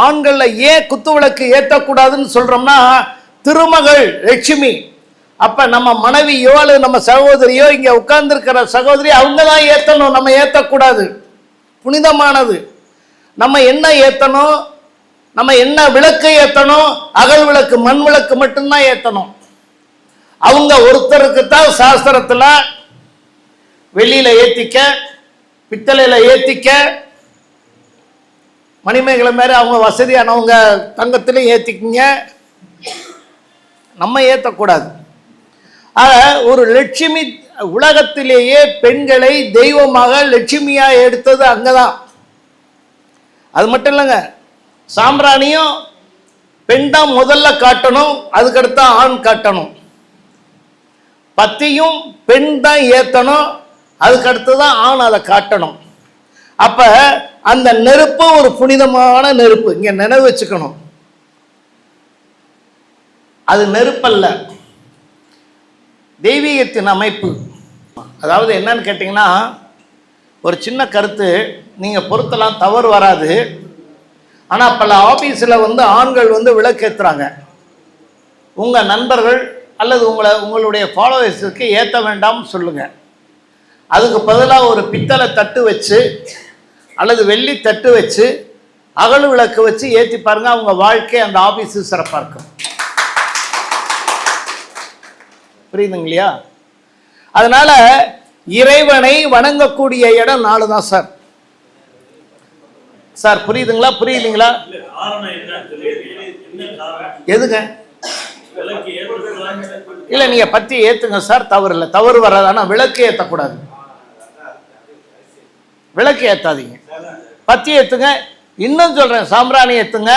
ஆண்கள்ல ஏன் குத்து விளக்கு ஏற்றக்கூடாதுன்னு சொல்றோம்னா, திருமகள் லட்சுமி, அப்ப நம்ம மனைவியோ அல்லது நம்ம சகோதரியோ, இங்க உட்கார்ந்துருக்கிற சகோதரி, அவங்க தான் ஏற்றணும், நம்ம ஏற்றக்கூடாது. புனிதமானது. நம்ம என்ன ஏற்றணும்? நம்ம என்ன விளக்கு ஏற்றணும்? அகல் விளக்கு, மண் விளக்கு மட்டும்தான் ஏற்றணும். அவங்க ஒருத்தருக்கு தான் சாஸ்திரத்தில் வெள்ளியில ஏத்திக்க, பித்தளையில ஏத்திக்க, மணிமேகலை மாதிரி அவங்க வசதியானவங்க தங்கத்திலையும் ஏத்திக்கிங்க, நம்ம ஏற்றக்கூடாது. ஆக ஒரு லட்சுமி, உலகத்திலேயே பெண்களை தெய்வமாக லட்சுமியா எடுத்தது அங்கதான். அது மட்டும் இல்லைங்க, சாம்பிராணியும் பெண் தான் முதல்ல காட்டணும், அதுக்கடுத்து ஆண் காட்டணும். பத்தியும் பெண் தான் ஏற்றணும், அதுக்கடுத்து தான் ஆண் அதை காட்டணும். அப்ப அந்த நெருப்பு ஒரு புனிதமான நெருப்பு, இங்க நினைவு வச்சுக்கணும். அது நெருப்பல்ல, தெய்வீகத்தின் அமைப்பு. அதாவது என்னன்னு கேட்டிங்கன்னா, ஒரு சின்ன கருத்து, நீங்கள் பொறுத்தலாம் தவறு வராது. ஆனால் பல ஆஃபீஸில் ஆண்கள் விளக்கேற்றுறாங்க. உங்கள் நண்பர்கள் அல்லது உங்களுடைய ஃபாலோவர்ஸுக்கு ஏற்ற வேண்டாம்னு சொல்லுங்கள். அதுக்கு பதிலாக ஒரு பித்தளை தட்டு வச்சு அல்லது வெள்ளி தட்டு வச்சு அகல் விளக்கு வச்சு ஏற்றி பாருங்க, அவங்க வாழ்க்கை அந்த ஆஃபீஸு சிறப்பாக இருக்கும். புரியுதுங்களையா? அதனால இறைவனை வணங்கக்கூடிய இடம் 4 தான் சார். சார் புரியுதுங்களா? புரியுதுங்களா? எதுங்க? இல்ல, நீங்க பத்தி ஏத்துங்க சார், தவறு இல்லை, தவறு வராது. ஆனா விளக்கு ஏற்றக்கூடாது, விளக்கு ஏத்தாதீங்க, பத்தி ஏத்துங்க. இன்னும் சொல்றேன், சாம்பிராணி ஏத்துங்க.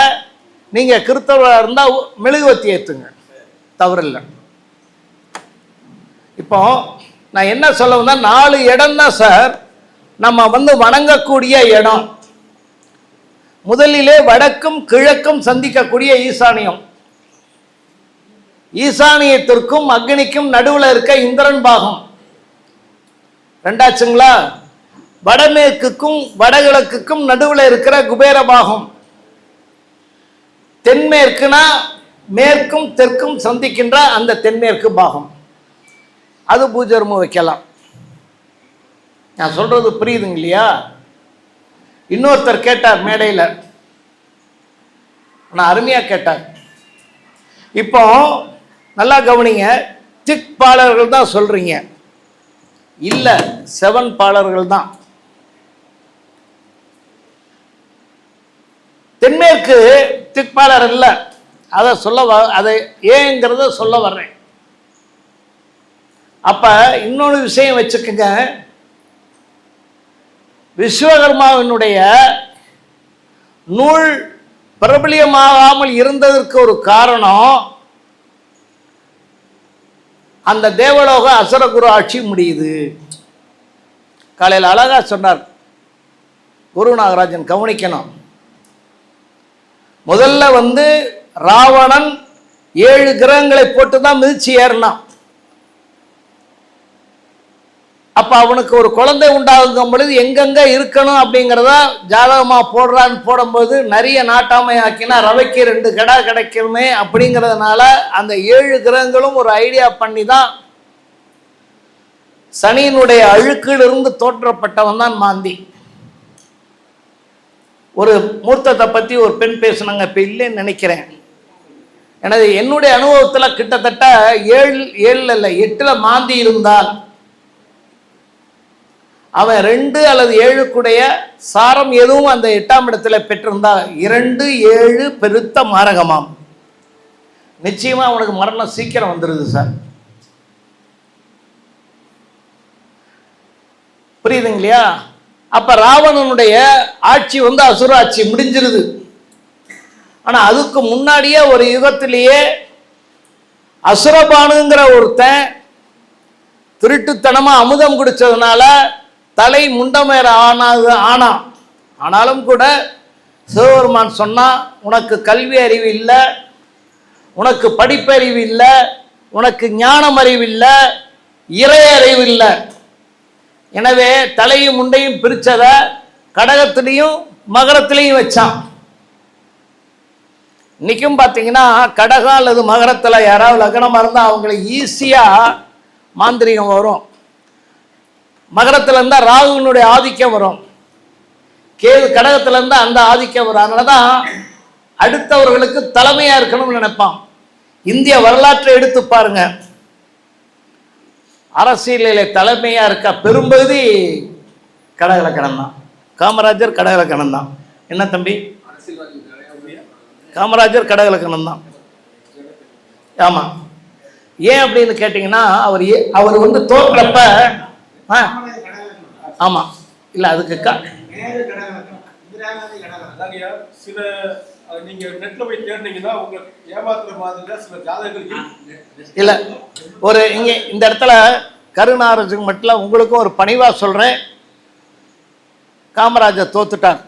நீங்க கிறிஸ்தவராக இருந்தா மெழுகுவத்தி ஏத்துங்க, தவறு இல்லை. இப்போ நான் என்ன சொல்ல வந்தா, 4 இடம் தான் சார் நம்ம வணங்கக்கூடிய இடம். முதலிலே வடக்கும் கிழக்கும் சந்திக்கக்கூடிய ஈசானியம். ஈசானியத்திற்கும் அக்னிக்கும் நடுவில் இருக்க இந்திரன் பாகம் ரெண்டாச்சுங்களா. வடமேற்குக்கும் வடகிழக்குக்கும் நடுவில் இருக்கிற குபேர பாகம். தென்மேற்குனா மேற்கும் தெற்கும் சந்திக்கின்ற அந்த தென்மேற்கு பாகம், அது பூஜை ரூம் வைக்கலாம். நான் சொல்றது புரியுதுங்க இல்லையா? இன்னொருத்தர் கேட்டார் மேடையில், நான் அருமையா கேட்டார். இப்போ நல்லா கவனிங்க, திக்பாலர்கள் தான் சொல்றீங்க, இல்ல 7 பாலர்கள் தான். தென்மேற்கு திக்பாலர் இல்லை, அதை அதை ஏங்கிறத சொல்ல வர்றேன். அப்ப இன்னொரு விஷயம் வச்சுக்கோங்க, விஸ்வகர்மாவினுடைய நூல் பிரபலியமாகாமல் இருந்ததற்கு ஒரு காரணம், அந்த தேவலோக அசுரகுரு ஆட்சி முடியுது. காலையில் அழகா சொன்னார் குரு நாகராஜன், கவனிக்கணும். முதல்ல ராவணன் 7 கிரகங்களை போட்டு தான் மிதிச்சு ஏறினான். அப்ப அவனுக்கு ஒரு குழந்தை உண்டாகும் பொழுது எங்கெங்க இருக்கணும் அப்படிங்கிறத ஜாதகமா போடுறான்னு போடும்போது நிறைய நாட்டாமை ஆக்கினா ரவைக்கு 2 கடா கிடைக்குமே அப்படிங்கிறதுனால அந்த 7 கிரகங்களும் ஒரு ஐடியா பண்ணி தான் சனியினுடைய அழுக்கிலிருந்து தோற்றப்பட்டவன் தான் மாந்தி. ஒரு மூர்த்தத்தை பத்தி ஒரு பெண் பேசுனாங்க, இப்ப இல்லைன்னு நினைக்கிறேன். எனது என்னுடைய அனுபவத்தில் கிட்டத்தட்ட 7 இல்லை 8 மாந்தி இருந்தால் அவன் 2 அல்லது 7 சாரம் எதுவும் அந்த 8ஆம் இடத்துல பெற்றிருந்தால் 2, 7 பெருத்த மாரகமாம். நிச்சயமா அவனுக்கு மரணம் சீக்கிரம் வந்துருது சார். புரியுதுங்க இல்லையா? அப்ப ராவணனுடைய ஆட்சி அசுர ஆட்சி முடிஞ்சிருது. ஆனா அதுக்கு முன்னாடியே ஒரு யுகத்திலேயே அசுரபானுங்கிற ஒருத்தன் திருட்டுத்தனமா அமுதம் குடிச்சதுனால தலை முண்டமேற ஆனான். ஆனாலும் கூட சிவபெருமான் சொன்னா, உனக்கு கல்வி அறிவு இல்லை, உனக்கு படிப்பறிவு இல்லை, உனக்கு ஞானம் அறிவு இல்லை, இறை அறிவு இல்லை. எனவே தலையும் முண்டையும் பிரிச்சத கடகத்திலையும் மகரத்திலையும் வச்சான். இன்னைக்கும் பார்த்தீங்கன்னா கடகம் அல்லது மகரத்தில் யாராவது லக்னமாக இருந்தால் அவங்களுக்கு ஈஸியாக மாந்திரிகம் வரும். மகரத்தில் இருந்தால் ராகுனுடைய ஆதிக்கம் வரும், கேது கடகத்தில் இருந்தால் அந்த ஆதிக்கம் வரும். அதனால தான் அடுத்தவர்களுக்கு தலைமையாக இருக்கணும்னு நினைப்பான். இந்திய வரலாற்றை எடுத்து பாருங்க, அரசியலில் தலைமையாக இருக்க பெரும்பகுதி கடகலக்கணம் தான். காமராஜர் கடகலக்கணம் தான். என்ன தம்பி? காமராஜர் கடகலக்கணம் தான். ஆமாம். ஏன் அப்படின்னு கேட்டிங்கன்னா அவர் வந்து தோற்றப்ப ஆமாம் இல்லை அதுக்கு சில நீங்க நெட்ல போய் தேடினீங்கன்னா உங்களுக்கு ஏமாத்துற மாதிரி சில ஜாதகங்கள் இல்ல. ஒரு இங்க இந்த இடத்துல கருணாரசுக்கு மட்டும் உங்களுக்கும் ஒரு பணிவா சொல்றேன். காமராஜர் தோத்துட்டார்.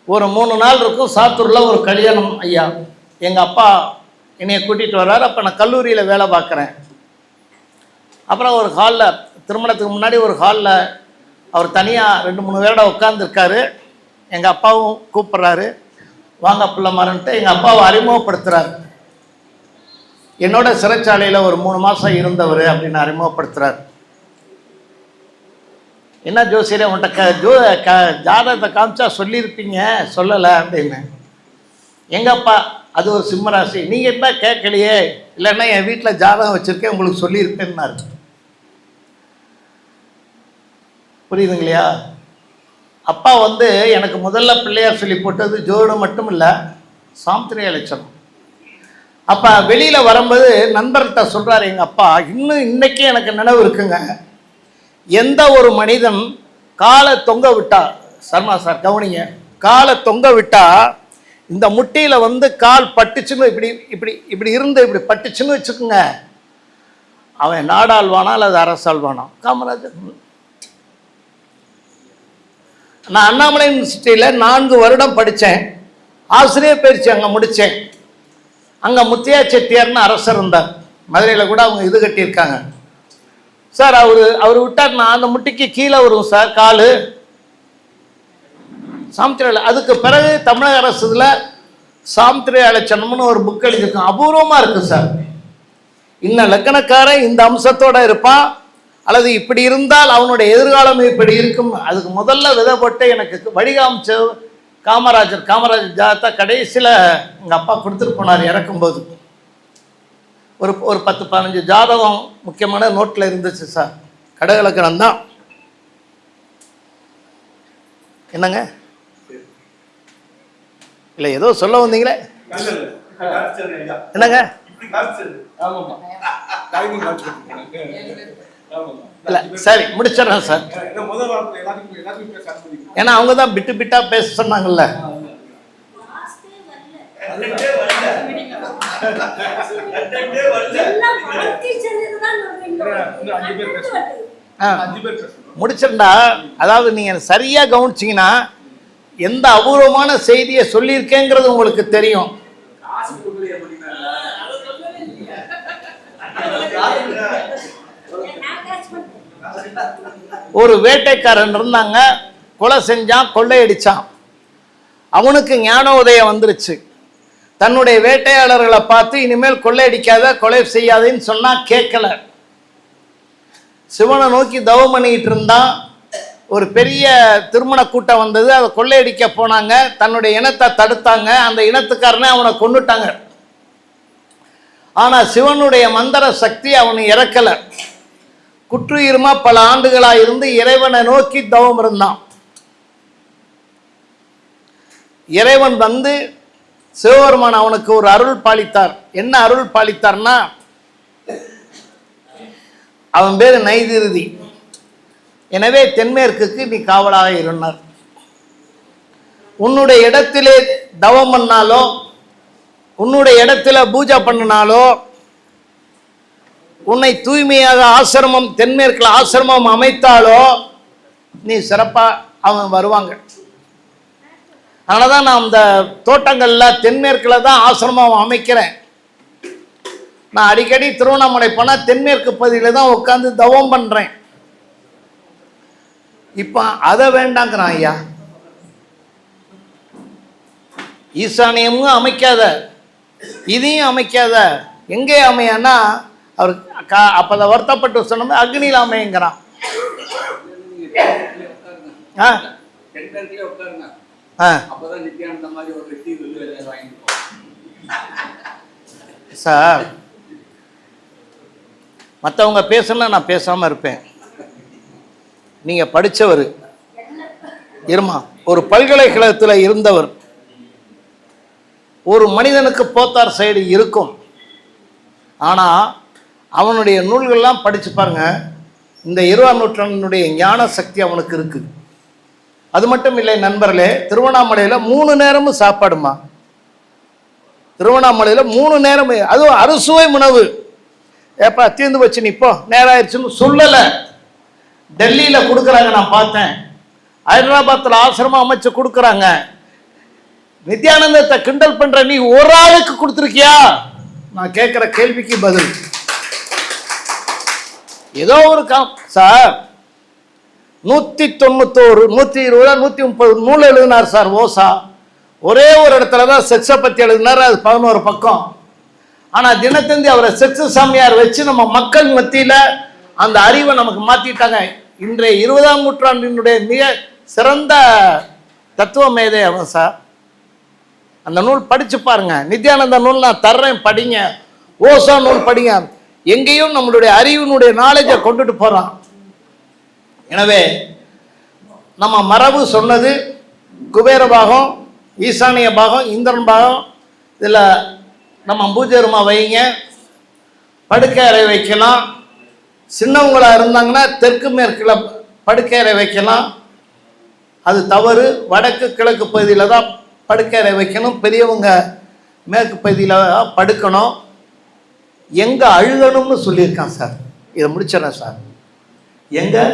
ஒரு 3 நாள் இருக்கும் சாத்தூர்ல ஒரு கல்யாணம். ஐயா எங்க அப்பா என்னைய கூட்டிட்டு வர்றாரு. அப்ப நான் கல்லூரியில வேலை பார்க்குறேன். அப்புறம் ஒரு ஹாலில், திருமணத்துக்கு முன்னாடி ஒரு ஹாலில் அவர் தனியாக 2-3 பேரோட உட்காந்துருக்காரு. எங்கள் அப்பாவும் கூப்பிட்றாரு, வாங்க பிள்ளைமாரன்ட்டு எங்கள் அப்பாவை அறிமுகப்படுத்துகிறார். என்னோட சிறைச்சாலையில் ஒரு 3 மாதம் இருந்தவர் அப்படின்னு அறிமுகப்படுத்துகிறார். என்ன ஜோசியரே உன்கிட்ட ஜாதகத்தை காமிச்சா சொல்லியிருப்பீங்க, சொல்லலை அப்படின்னு. எங்கள் அப்பா அது ஒரு சிம்மராசி, நீங்கள் என்ன கேட்கலையே, இல்லைன்னா என் வீட்டில் ஜாதகம் வச்சுருக்கேன் உங்களுக்கு சொல்லியிருப்பேன்னாரு. புரியுதுங்களையா? அப்பா வந்து எனக்கு முதல்ல பிள்ளையார் சொல்லி போட்டது ஜோதிடம் மட்டும் இல்லை, சாம்திரிய லட்சணம். அப்போ வெளியில் வரும்போது நண்பர்கிட்ட சொல்கிறார் எங்கள் அப்பா, இன்னும் இன்றைக்கி எனக்கு நினைவு இருக்குங்க, எந்த ஒரு மனிதன் காலை தொங்க விட்டா, சர்மா சார் கவனிங்க, காலை தொங்க விட்டா இந்த முட்டியில் வந்து கால் பட்டுச்சுன்னு இப்படி இப்படி இப்படி இருந்து இப்படி பட்டுச்சுன்னு வச்சுக்கோங்க, அவன் நாடாள்வானா அல்லது அரசாள்வானா. காமராஜர். நான் அண்ணாமலை யூனிவர்சிட்டியில் 4 வருடம் படித்தேன், ஆசிரியர் பயிற்சி அங்கே முடித்தேன். அங்கே முத்தியா செட்டியார்னு அரசர் இருந்தார், மதுரையில் கூட அவங்க இது கட்டியிருக்காங்க சார். அவர் விட்டார், நான் அந்த முட்டிக்கு கீழே வரும் சார் காலு சாம்திரிய. அதுக்கு பிறகு தமிழக அரசுல சாம்திரிய லட்சணம்னு ஒரு புக் எழுதியிருக்கோம், அபூர்வமாக இருக்குது சார். இன்னும் லக்கணக்காரன் இந்த அம்சத்தோடு இருப்பான், அல்லது இப்படி இருந்தால் அவனுடைய எதிர்காலம் இப்படி இருக்கும். அதுக்கு முதல்ல விதப்பட்டு எனக்கு வழிகாமிச்ச காமராஜர். காமராஜர் ஜாதகத்தை கடைசியில் எங்கள் அப்பா கொடுத்துட்டு போனார் இறக்கும்போது. ஒரு 10-15 ஜாதகம் முக்கியமான நோட்டில் இருந்துச்சு சார். கடகலக்கணம் தான். என்னங்க இல்லை ஏதோ சொல்ல வந்தீங்களே, என்னங்க? இல்லை சரி முடிச்சிடறேன் சார், ஏன்னா அவங்க தான் பிட்டு பிட்டா பேச சொன்னாங்கல்ல. முடிச்சிருந்தா, அதாவது நீங்க சரியா கவனிச்சீங்கன்னா எந்த அபூர்வமான செய்தியை சொல்லியிருக்கேங்கிறது உங்களுக்கு தெரியும். ஒரு வேட்டைக்காரன் இருந்தாங்க, கொலை செஞ்சான், கொள்ளையடிச்சான். அவனுக்கு ஞானோதயம் வந்துருச்சு. தன்னுடைய வேட்டையாளர்களை பார்த்து இனிமேல் கொள்ளையடிக்காத, கொலை செய்யாதேன்னு சொன்னா கேட்கல. சிவனை நோக்கி தவம் பண்ணிக்கிட்டு இருந்தான். ஒரு பெரிய திருமண கூட்டம் வந்தது, அதை கொள்ளையடிக்க போனாங்க. தன்னுடைய இனத்தை தடுத்தாங்க, அந்த இனத்துக்காரனே அவனை கொன்னுட்டாங்க. ஆனா சிவனுடைய மந்திர சக்தி அவனை இறக்கல. குற்றுயிருமா பல ஆண்டுகளாக இருந்து இறைவனை நோக்கி தவம் இருந்தான். இறைவன் வந்து சிவபெருமான் அவனுக்கு ஒரு அருள் பாலித்தார். என்ன அருள் பாலித்தார்னா, அவன் பேரு நைதிருதி. எனவே தென்மேற்குக்கு நீ காவலாக இருந்தார். உன்னுடைய இடத்திலே தவம் பண்ணாலோ, உன்னுடைய இடத்துல பூஜை பண்ணினாலோ, உன்னை தூய்மையாக ஆசிரமம், தென்மேற்குல ஆசிரமம் அமைத்தாலோ நீ சிறப்பா அவன் வருவாங்க. அதனாலதான் நான் இந்த தோட்டங்கள்ல தென்மேற்குல தான் ஆசிரமம் அமைக்கிறேன். நான் அடிக்கடி திருவண்ணாமலை போனா தென்மேற்கு பகுதியில தான் உட்காந்து தவம் பண்றேன். இப்ப அதை வேண்டாங்கிறான் ஐயா. ஈசானியமும் அமைக்காத, இதையும் அமைக்காத, எங்கே அமையான்னா அவர் அப்போ வருத்தப்பட்டு சொன்ன அக்னியில் அமைங்கிறான். சார், மற்றவங்க பேசணும்னா நான் பேசாமல் இருப்பேன். நீங்கள் படித்தவர் இருமா, ஒரு பல்கலைக்கழகத்தில் இருந்தவர், ஒரு மனிதனுக்கு போத்தார் சைடு இருக்கும். ஆனால் அவனுடைய நூல்கள்லாம் படித்து பாருங்க, இந்த 20ஆம் நூற்றாண்டினுடைய ஞான சக்தி அவனுக்கு இருக்குது. அது மட்டும் இல்லை நண்பர்களே, திருவண்ணாமலையில் 3 நேரமும் சாப்பாடுமா. திருவண்ணாமலையில் 3 நேரமும், அதுவும் அறுசுவை உணவு. ஏப்பா தீர்ந்து வச்சு நிப்போ நேரம் ஆயிடுச்சுன்னு சொல்லலை. டெல்லியில் கொடுக்குறாங்க, நான் பார்த்தேன். ஹைதராபாத்தில் ஆசிரமம் அமைச்சு கொடுக்குறாங்க. நித்யானந்தத்தை கிண்டல் பண்ற நீ ஒரு ஆளுக்கு கொடுத்துருக்கியா? நான் கேட்குற கேள்விக்கு பதில். ஏதோ ஒரு சார் 191 120 130 நூல் எழுதினார் சார் ஓசா. ஒரே ஒரு இடத்துல தான் செக்ஸை பற்றி எழுதினார், அது 11 பக்கம். ஆனால் தினத்தந்தி அவரை செக்ஸ் சாமியார் வச்சு நம்ம மக்கள் மத்தியில் அந்த அறிவை நமக்கு மாற்றிட்டாங்க. இன்றைய 20ஆம் நூற்றாண்டினுடைய மிக சிறந்த தத்துவ மேதை அவன் சார். அந்த நூல் படித்து பாருங்க. நித்யானந்த நூல் நான் தர்றேன், படிங்க. ஓசா நூல் படிங்க. எங்கேயும் நம்மளுடைய அறிவினுடைய நாலேஜை கொண்டுட்டு போகிறான். எனவே நம்ம மரபு சொன்னது குபேர பாகம், ஈசானிய பாகம், இந்திரன் பாகம். இதில் நம்ம பூஜை ரூமா வைங்க, படுக்கை அறை வைக்கலாம். சின்னவங்களாக இருந்தாங்கன்னா தெற்கு மேற்கில் படுக்கை அறை வைக்கலாம். அது தவறு. வடக்கு கிழக்கு பகுதியில் தான் படுக்கை அறை வைக்கணும். பெரியவங்க மேற்கு பகுதியில் படுக்கணும். எங்கே அழுகணும்னு சொல்லியிருக்கான் சார். இதை முடிச்சிடறேன் சார். எங்கே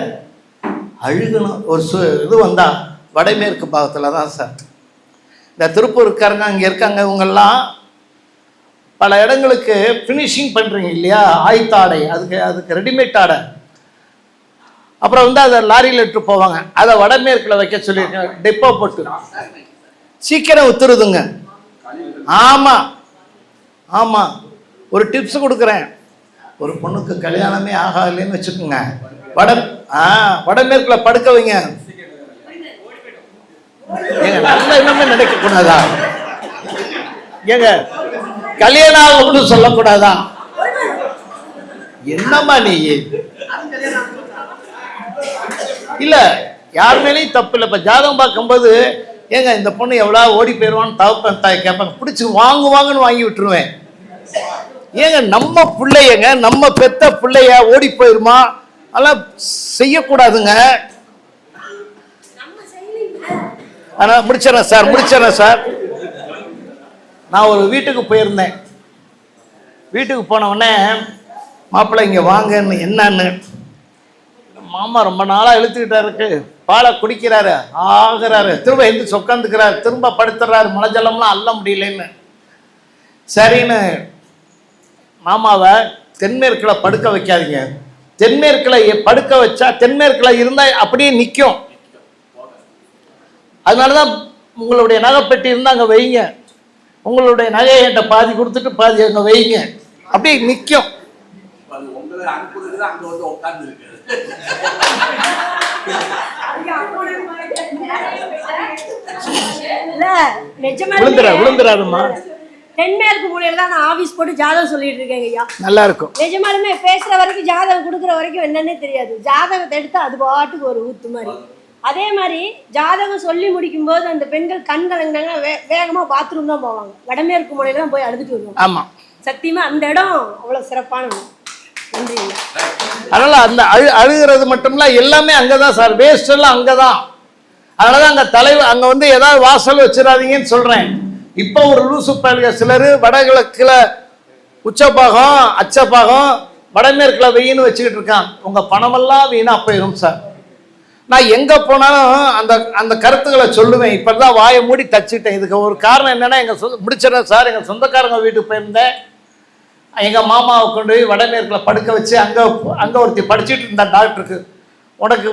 அழுகணும் ஒரு இது வந்தால் வடமேற்கு பாகத்தில் தான் சார். இந்த திருப்பூர் இருக்காருங்க, அங்கே இருக்காங்க, இவங்கெல்லாம் பல இடங்களுக்கு ஃபினிஷிங் பண்ணுறீங்க இல்லையா, ஆயத்த ஆடை, அதுக்கு ரெடிமேட் ஆடை. அப்புறம் வந்து அதை லாரியில் எடுத்து போவாங்க. அதை வடமேற்கில் வைக்க சொல்லியிருக்காங்க, டெப்போ போட்டு. சீக்கிரம் வித்துருதுங்க. ஆமாம் ஆமாம். ஒரு டிப்ஸ் கொடுக்குறேன். ஒரு பொண்ணுக்கு கல்யாணமே ஆகலைன்னு வச்சுக்கோங்க, வடமேற்கில் படுக்க வைங்க. ஏங்க நல்ல எண்ணமே நினைக்கக்கூடாதா? ஏங்க கல்யாணம் ஆகும்னு சொல்லக்கூடாதா? என்னம்மா நீ? இல்ல யார் மேலேயும் தப்பு இல்லை. இப்ப ஜாதகம் பார்க்கும்போது ஏங்க இந்த பொண்ணு எவ்வளோ ஓடி போயிடுவான்னு தகப்பன் தாய் கேட்பாங்க, பிடிச்சி வாங்குன்னு வாங்கி விட்டுருவேன். ஏங்க நம்ம பிள்ளையங்க, நம்ம பெத்த பிள்ளைய ஓடி போயிருமா? அதெல்லாம் செய்யக்கூடாதுங்க. ஆனால் முடிச்சிடறேன் சார். நான் ஒரு வீட்டுக்கு போயிருந்தேன். வீட்டுக்கு போனவுடனே மாப்பிள்ளை இங்கே வாங்கன்னு, என்னன்னு, மாமா ரொம்ப நாளாக இழுத்துக்கிட்டாருக்கு, பாலை குடிக்கிறாரு, ஆகிறாரு, திரும்ப எழுந்து உட்காந்துக்கிறாரு, திரும்ப படுத்துறாரு, மழை ஜலம்லாம் அள்ள முடியலன்னு. சரின்னு மாமாவை தென்மேற்கில் படுக்க வைக்காதீங்க. தென்மேற்கில் படுக்க வச்சா தென்மேற்கில் இருந்தால் அப்படியே நிற்கும். அதனால தான் உங்களுடைய நகைப்பெட்டி இருந்தால் அங்கே வைங்க. உங்களுடைய நகையை என்கிட்ட பாதி கொடுத்துட்டு பாதி அங்கே வைங்க, அப்படியே நிற்கும். விழுந்துடாதுமா. தென்மேற்கு மூலையில தான் நான் ஆபீஸ் போட்டு ஜாதகம் சொல்லிட்டு இருக்கேங்க ஐயா. நல்லா இருக்கும். நிஜமாலுமே பேசுற வரைக்கும் ஜாதகம் கொடுக்குற வரைக்கும் என்னன்னே தெரியாது. ஜாதகத்தை எடுத்து அது பாட்டுக்கு ஒரு ஊத்து மாதிரி. அதே மாதிரி ஜாதகம் சொல்லி முடிக்கும் போது அந்த பெண்கள் கண் கலங்கினாங்கன்னா வேகமா பாத்ரூம் தான் போவாங்க. வடமேற்கு மூலையில தான் போய் அழுதுட்டு வருவாங்க. ஆமா, சத்தியமா அந்த இடம் அவ்வளவு சிறப்பான. நன்றி. அதனால அந்த அழுகிறது மட்டும்ல எல்லாமே அங்கதான் சார். வேஸ்ட் எல்லாம் அங்கதான். அதனாலதான் அங்க தலைவர் அங்க வந்து ஏதாவது வாசல் வச்சிடாதீங்கன்னு சொல்றேன். இப்போ ஒரு லூசு பயல்க சிலர் வடகிழக்குல உச்சபாகம் அச்சபாகம் வடமேற்குல வெயின்னு வச்சுக்கிட்டு இருக்கான். உங்க பணமெல்லாம் வீணா போயிடும் சார். நான் எங்க போனாலும் அந்த அந்த கருத்துக்களை சொல்லுவேன். இப்பதான் வாயை மூடி தச்சுட்டேன். இதுக்கு ஒரு காரணம் என்னன்னா, முடிச்சிடறேன் சார், எங்க சொந்தக்காரங்க வீட்டுக்கு போயிருந்தேன். எங்க மாமாவை கொண்டு போய் வடமேற்குல படுக்க வச்சு அங்க ஒருத்தி படிச்சுட்டு இருந்தா டாக்டருக்கு, உனக்கு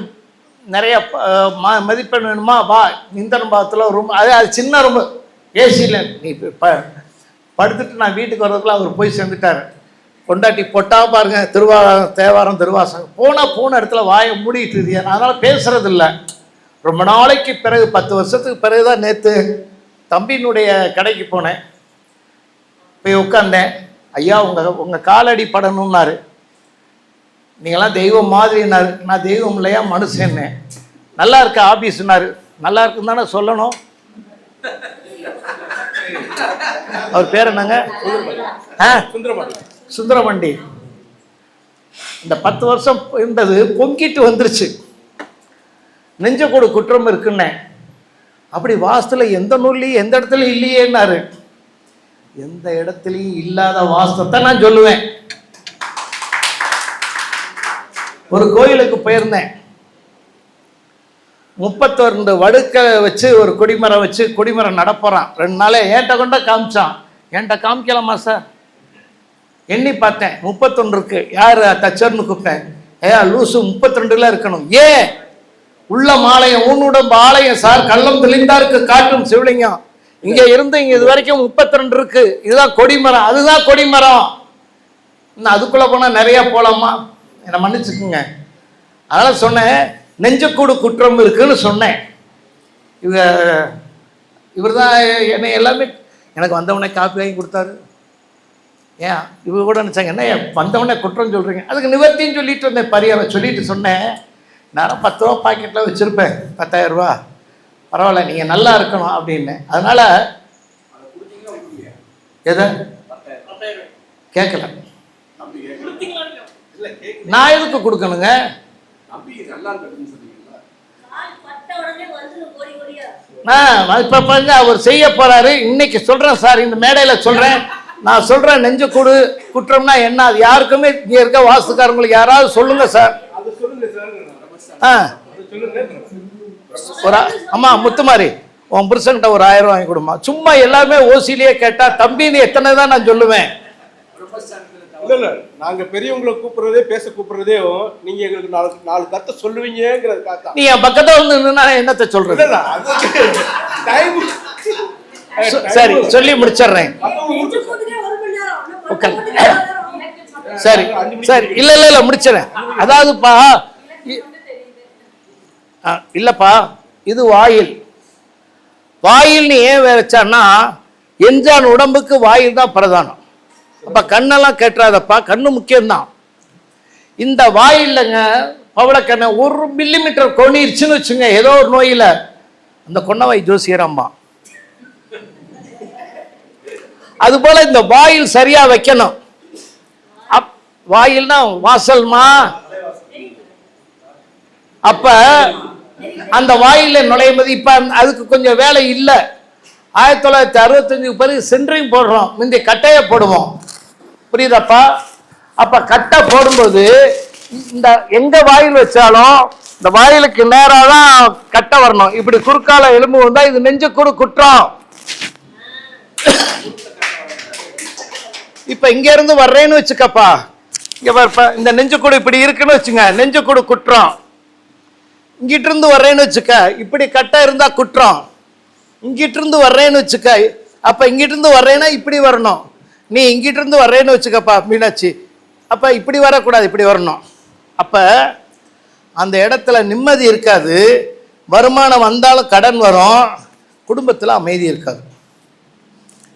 நிறைய மதிப்பெண் வேணுமா, வா இந்திரன் பாகத்தில் ரூம், அது சின்ன ரூம், ஏசியில் நீ படுத்துட்டு நான் வீட்டுக்கு வர்றதுக்குள்ள அவர் போய் சேர்ந்துட்டார். கொண்டாட்டி பொட்டா பாருங்க, தேவாரம் திருவாசகம் போன இடத்துல வாயை மூடிட்டு இருந்தியா, அதனால் பேசுறது இல்லை. ரொம்ப நாளைக்கு பிறகு 10 வருஷத்துக்கு பிறகு தான் நேற்று தம்பியினுடைய கடைக்கு போனேன். போய் உட்காந்தேன். ஐயா உங்கள் காலடி படணும்னாரு. நீங்களாம் தெய்வம் மாதிரினாரு. நான் தெய்வம் இல்லையா மனுஷன்னே. நல்லா இருக்க ஆபீஸ்னாரு. நல்லா இருக்குன்னு தானே சொல்லணும். அவர் பேர் என்னங்க? சுந்தரமண்டி. இந்த 10 வருஷம் இருந்தது பொங்கிட்டு வந்துருச்சு. நெஞ்சக்கூடு குற்றம் இருக்குன்னே. அப்படி வாஸ்துல எந்த நூல்லையும் எந்த இடத்துலையும் இல்லையேன்னாரு. எந்த இடத்துலையும் இல்லாத வாஸ்தத்தை நான் சொல்லுவேன். ஒரு கோயிலுக்கு போயிருந்தேன். 32 வடுக்க வச்சு ஒரு கொடிமரம் வச்சு கொடிமரம் நடப்போறான். 2 நாளே ஏன்ட்ட கொண்ட காமிச்சான். என்கிட்ட காமிக்கலாமா சார்? எண்ணி பார்த்தேன் 31 இருக்கு. யார் தச்சர்னு கூப்பிட்டேன். லூசு 32ல இருக்கணும். ஏன் உள்ள மாலயம் ஊனுடம்பு ஆலயம் சார், கள்ளம் தெளிந்தாருக்கு காட்டும் சிவலிங்கம். இங்க இருந்து இங்க இது வரைக்கும் 32 இருக்கு. இதுதான் கொடிமரம், அதுதான் கொடிமரம். இன்னும் அதுக்குள்ள போனா நிறைய போலாமா? என்னை மன்னிச்சுக்குங்க. அதனால சொன்னேன் நெஞ்சக்கூடு குற்றம் இருக்குன்னு சொன்னேன். இவர் தான் என்னை எல்லாமே எனக்கு வந்தவனே காப்பி வாங்கி கொடுத்தாரு. ஏன் இவங்க கூட நினச்சாங்க என்ன வந்தவனே குற்றம் சொல்கிறீங்க, அதுக்கு நிவர்த்தின்னு சொல்லிட்டு வந்தேன். பரிகாரம் சொல்லிட்டு சொன்னேன். நான் 10 ரூபா பாக்கெட்டில் வச்சுருப்பேன், 10,000 ரூபா. பரவாயில்ல நீங்கள் நல்லா இருக்கணும் அப்படின்னு. அதனால் எதை கேட்கல, நான் எதுக்கு கொடுக்கணுங்க? இப்போ அவர் செய்ய போறாரு. இன்னைக்கு சொல்றேன் சார், இந்த மேடையில் சொல்றேன். நான் சொல்றேன் நெஞ்சக்கூடு குற்றம்னா என்ன, அது யாருக்குமே இங்க இருக்க வாஸ்துக்காரங்களுக்கு யாராவது சொல்லுங்க சார். அம்மா முத்துமாரி, உன் புருஷன்கிட்ட ஒரு 1000 வாங்கி கொடுமா. சும்மா எல்லாமே ஓசிலேயே கேட்டா தம்பின்னு எத்தனை தான் நான் சொல்லுவேன். இல்ல நாங்க பெரியவங்களை கூப்பிடுறதே பேச கூப்பிடுறதே நீங்க எங்களுக்கு 4 கருத்தை சொல்லுவீங்கிறது. நீ என் பக்கத்துல வந்து என்னத்தை சொல்றது? சரி சொல்லி முடிச்சிடுறேன். சரி சரி இல்ல இல்ல இல்ல முடிச்சிடறேன். அதாவதுப்பா இல்லப்பா, இது வாயில். வாயில்னு ஏன் வச்சான்னா எஞ்சான் உடம்புக்கு வாயில் தான் பிரதானம். அப்ப கண்ணெல்லாம் கேட்டுறாதப்பா, கண்ணு முக்கியம்தான். இந்த வாயில்லைங்க பவளக்கண்ணை 1 மில்லிமீட்டர் கொனிருச்சுன்னு வச்சுங்க ஏதோ ஒரு நோயில, அந்த கொன்னவாய் ஜோசியரம்மா. அது போல இந்த வாயில் சரியா வைக்கணும். வாயில்னா வாசல்மா. அப்ப அந்த வாயில நுழையும்போது இப்ப அதுக்கு கொஞ்சம் வேலை இல்லை. 1965 பிறகு சென்ட்ரிங் போடுறோம், முந்தைய கட்டையை போடுவோம். புரியுதாப்பா? அப்ப கட்டை போடும்போது இந்த எங்க வாயில் வச்சாலும் இந்த வாயிலுக்கு நேராக தான் கட்டை வரணும். இப்படி குறுக்கால எலும்பு வந்தா இது நெஞ்சுக்கூடு குற்றம். இப்ப இங்க இருந்து வர்றேன்னு வச்சுக்கப்பா, இங்க இந்த நெஞ்சுக்கூடு இப்படி இருக்குன்னு வச்சுங்க, நெஞ்சுக்கூடு குற்றம். இங்கிட்டு இருந்து வர்றேன்னு வச்சுக்க, இப்படி கட்டை இருந்தா குற்றம். இங்கிட்டு இருந்து வர்றேன்னு வச்சுக்க, அப்ப இங்கிட்டு இருந்து வர்றேன்னா இப்படி வரணும். நீ இங்கிட்டு இருந்து வர்றேன்னு வச்சுக்கப்பா மீனாட்சி, அப்ப இப்படி வரக்கூடாது, இப்படி வரணும். அப்ப அந்த இடத்துல நிம்மதி இருக்காது. வருமானம் வந்தாலும் கடன் வரும், குடும்பத்தில் அமைதி இருக்காது.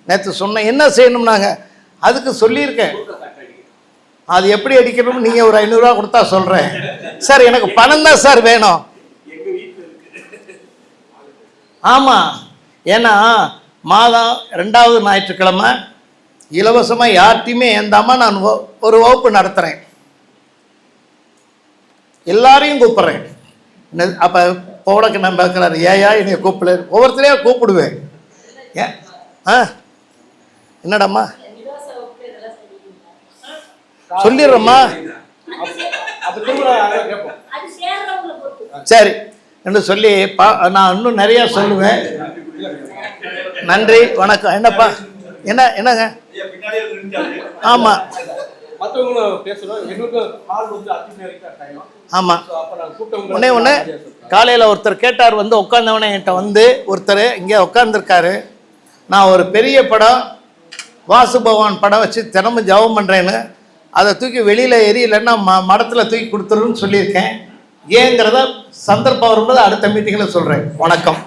நேற்று சொன்ன என்ன செய்யணும்னாங்க, அதுக்கு சொல்லியிருக்கேன். அது எப்படி அடிக்கணும் நீங்க ஒரு 500 ரூபா கொடுத்தா சொல்றேன். சார் எனக்கு பணம் தான் சார் வேணும். ஆமா, ஏன்னா மாதம் 2வது ஞாயிற்றுக்கிழமை இலவசமா யார்ட்டையுமே ஏந்தாம நான் ஒரு வகுப்பு நடத்துறேன். எல்லாரையும் கூப்பிடுறேன். அப்ப போடக்கு நான் பார்க்கிறாரு, ஏயா என்னைய கூப்பிடல, ஒவ்வொருத்தரையா கூப்பிடுவேன். ஏன் என்னடாம்மா சொல்லிடுறோம்மா, சரி என்று சொல்லி நான் இன்னும் நிறைய சொல்லுவேன். நன்றி வணக்கம். என்னப்பா என்னங்க? ஆமா ஆமா, ஒண்ணே காலையில ஒருத்தர் கேட்டார், வந்து உட்கார்ந்தவனே என்கிட்ட வந்து ஒருத்தர் இங்கே உட்கார்ந்துருக்காரு. நான் ஒரு பெரிய படம் வாசு பகவான் படம் வச்சு தினமும் ஜெபம் பண்ணுறேன்னு அதை தூக்கி வெளியில் எரியலைன்னா மடத்தில் தூக்கி கொடுத்துருன்னு சொல்லியிருக்கேன். ஏங்கிறத சந்தர்ப்பம் வரும்போது அடுத்த மீட்டிங்கில் சொல்கிறேன். வணக்கம்.